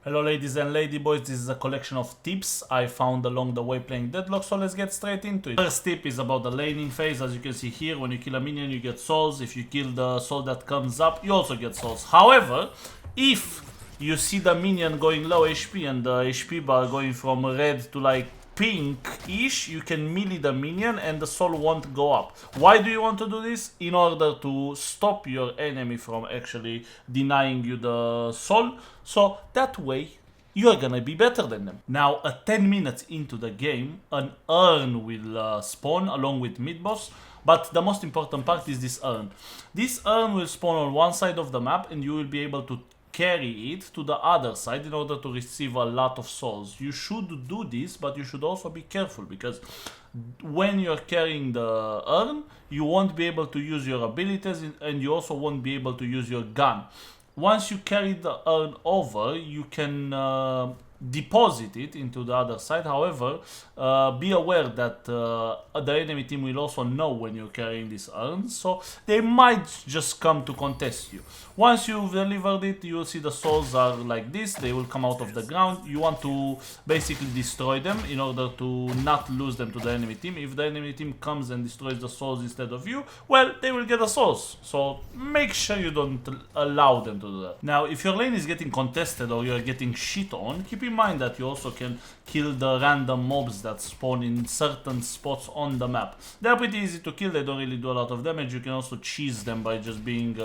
Hello ladies and ladyboys, this is a collection of tips I found along the way playing Deadlock, so let's get straight into it. First tip is about the laning phase. As you can see here, when you kill a minion you get souls. If you kill the soul that comes up, you also get souls. However, if you see the minion going low HP and the HP bar going from red to like pink-ish, you can melee the minion and the soul won't go up. Why do you want to do this? In order to stop your enemy from actually denying you the soul, so that way you're gonna be better than them. Now, 10 minutes into the game, an urn will spawn along with mid-boss, but the most important part is this urn. This urn will spawn on one side of the map and you will be able to carry it to the other side in order to receive a lot of souls. You should do this, but you should also be careful, because when you're carrying the urn, you won't be able to use your abilities and you also won't be able to use your gun. Once you carry the urn over, you can deposit it into the other side. However, be aware that the enemy team will also know when you're carrying this urn, so they might just come to contest you. Once you've delivered it, you will see the souls are like this. They will come out of the ground. You want to basically destroy them in order to not lose them to the enemy team. If the enemy team comes and destroys the souls instead of you, well, they will get the souls. So make sure you don't allow them to do that. Now, if your lane is getting contested or you're getting shit on, keep in mind that you also can kill the random mobs that spawn in certain spots on the map. They're pretty easy to kill. They don't really do a lot of damage. You can also cheese them by just being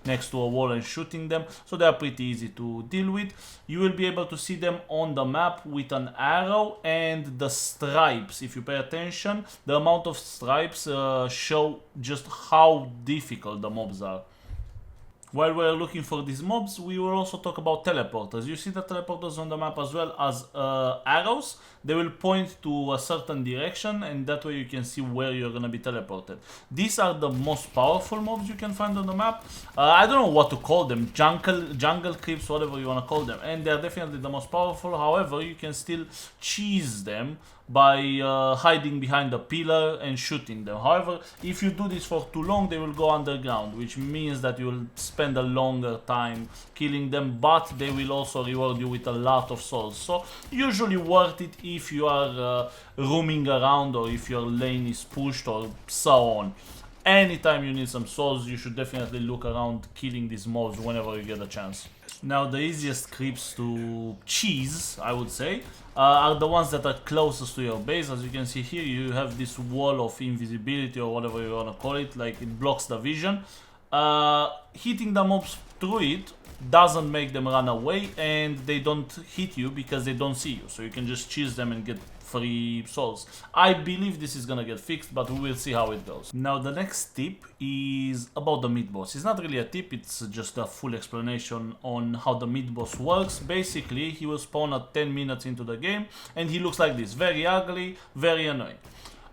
next to a wall and shooting them, so they are pretty easy to deal with. You will be able to see them on the map with an arrow and the stripes. If you pay attention, the amount of stripes show just how difficult the mobs are. While we're looking for these mobs, we will also talk about teleporters. You see the teleporters on the map as well as arrows. They will point to a certain direction, and that way you can see where you're gonna be teleported. These are the most powerful mobs you can find on the map. I don't know what to call them, jungle creeps, whatever you wanna call them, and they're definitely the most powerful. However, you can still cheese them by hiding behind a pillar and shooting them. However, if you do this for too long, they will go underground, which means that you will spend a longer time killing them, but they will also reward you with a lot of souls. So usually worth it if you are roaming around or if your lane is pushed or so on. Anytime you need some souls, you should definitely look around killing these mobs whenever you get a chance. Now, the easiest creeps to cheese, I would say, are the ones that are closest to your base. As you can see here, you have this wall of invisibility or whatever you want to call it, like it blocks the vision. Hitting the mobs through it doesn't make them run away, and they don't hit you because they don't see you, so you can just cheese them and get free souls. I believe this is gonna get fixed, but we will see how it goes. Now, the next tip is about the mid boss. It's not really a tip, it's just a full explanation on how the mid boss works. Basically, he will spawn at 10 minutes into the game, and he looks like this. Very ugly, very annoying.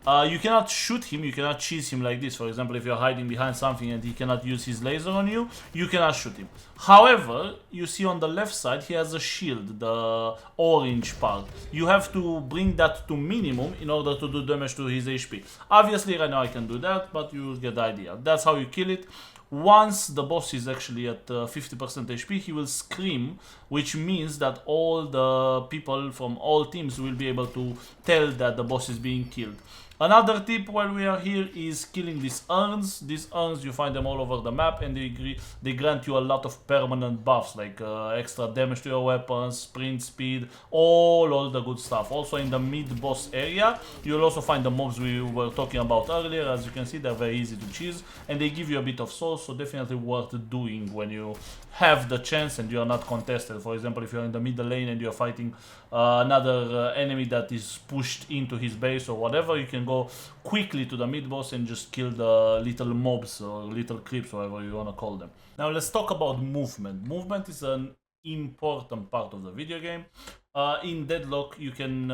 You cannot shoot him, you cannot cheese him like this. For example, if you're hiding behind something and he cannot use his laser on you, you cannot shoot him. However, you see on the left side, he has a shield, the orange part. You have to bring that to minimum in order to do damage to his HP. Obviously, right now I can do that, but you get the idea. That's how you kill it. Once the boss is actually at 50% HP, he will scream, which means that all the people from all teams will be able to tell that the boss is being killed. Another tip while we are here is killing these urns. These urns, you find them all over the map, and they grant you a lot of permanent buffs, like extra damage to your weapons, sprint speed, all the good stuff. Also in the mid-boss area, you'll also find the mobs we were talking about earlier. As you can see, they're very easy to cheese, and they give you a bit of souls, so definitely worth doing when you have the chance and you are not contested. For example, if you're in the middle lane and you're fighting another enemy that is pushed into his base or whatever, you can go quickly to the mid boss and just kill the little mobs or little creeps, whatever you want to call them. Now let's talk about movement. Movement is an important part of the video game. In Deadlock, you can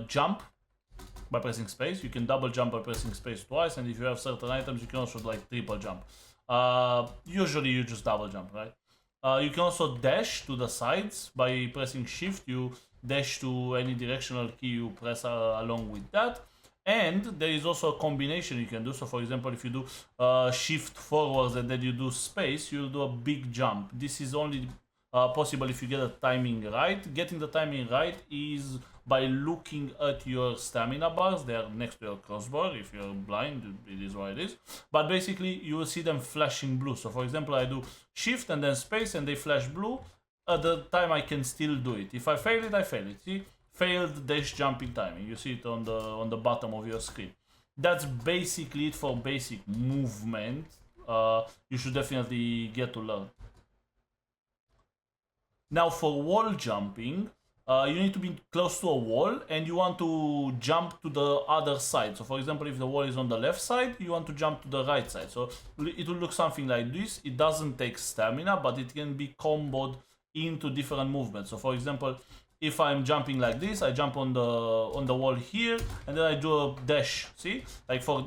jump by pressing space. You can double jump by pressing space twice, and if you have certain items, you can also like triple jump. Usually you just double jump, right? You can also dash to the sides by pressing shift. You dash to any directional key you press along with that. And there is also a combination you can do. So for example, if you do shift forwards and then you do space, you'll do a big jump. This is only possible if you get the timing right. Getting the timing right is by looking at your stamina bars. They are next to your crossbar. If you're blind, it is what it is. But basically, you will see them flashing blue. So for example, I do shift and then space and they flash blue. At the time, I can still do it. If I fail it, I fail it. See? Failed dash jumping timing. You see it on the bottom of your screen. That's basically it for basic movement. You should definitely get to learn. Now for wall jumping, you need to be close to a wall and you want to jump to the other side. So for example, if the wall is on the left side, you want to jump to the right side. So it will look something like this. It doesn't take stamina, but it can be comboed into different movements. So for example, if I'm jumping like this, I jump on the wall here, and then I do a dash. See, like for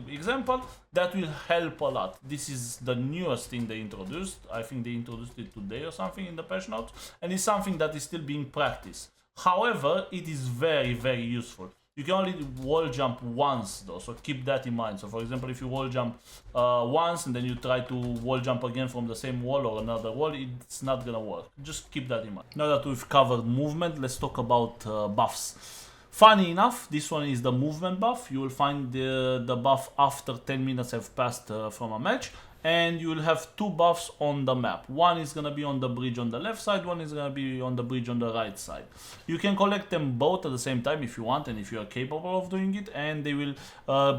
example, that will help a lot. This is the newest thing they introduced. I think they introduced it today or something in the patch notes, and it's something that is still being practiced. However, it is very, very useful. You can only wall jump once though, so keep that in mind. So for example, if you wall jump once and then you try to wall jump again from the same wall or another wall, it's not gonna work. Just keep that in mind. Now that we've covered movement, let's talk about buffs. Funny enough, this one is the movement buff. You will find the buff after 10 minutes have passed from a match. And you will have two buffs on the map. One is gonna be on the bridge on the left side, one is gonna be on the bridge on the right side. You can collect them both at the same time if you want and if you are capable of doing it, and they will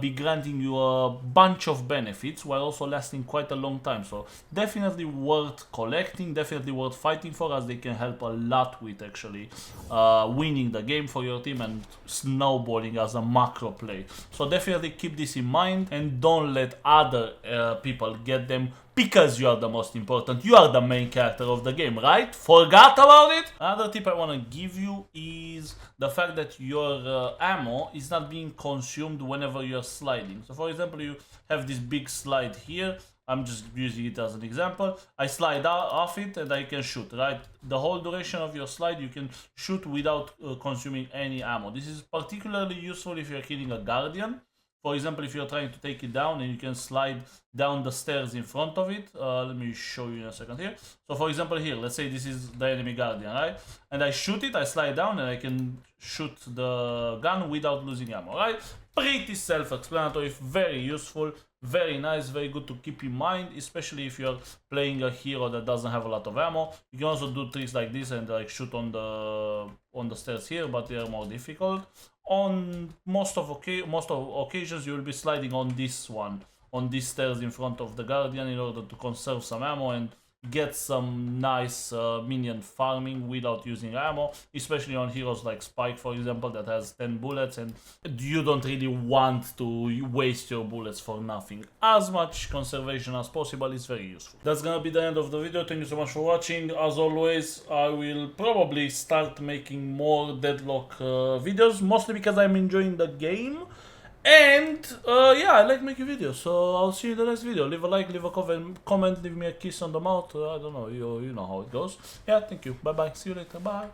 be granting you a bunch of benefits while also lasting quite a long time. So definitely worth collecting, definitely worth fighting for, as they can help a lot with actually winning the game for your team and snowballing as a macro play. So definitely keep this in mind and don't let other people get them because you are the most important. You are the main character of the game, right? Forgot about it? Another tip I want to give you is the fact that your ammo is not being consumed whenever you're sliding. So for example, you have this big slide here. I'm just using it as an example. I slide off it and I can shoot, right? The whole duration of your slide, you can shoot without consuming any ammo. This is particularly useful if you're killing a guardian. For example, if you're trying to take it down and you can slide down the stairs in front of it. Let me show you in a second here. So for example here, let's say this is the enemy guardian, right? And I shoot it, I slide down and I can shoot the gun without losing ammo, right? Pretty self-explanatory, very useful, very nice, very good to keep in mind, especially if you're playing a hero that doesn't have a lot of ammo. You can also do tricks like this and like shoot on the stairs here, but they are more difficult. On most of occasions, you will be sliding on this one, on these stairs in front of the guardian, in order to conserve some ammo and get some nice minion farming without using ammo, especially on heroes like Spike, for example, that has 10 bullets, and you don't really want to waste your bullets for nothing. As much conservation as possible is very useful. That's gonna be the end of the video. Thank you so much for watching. As always, I will probably start making more Deadlock videos, mostly because I'm enjoying the game. And yeah, I like making videos, so I'll see you in the next video. Leave a like, leave a comment, leave me a kiss on the mouth. I don't know, you know how it goes. Yeah, thank you. Bye bye. See you later. Bye.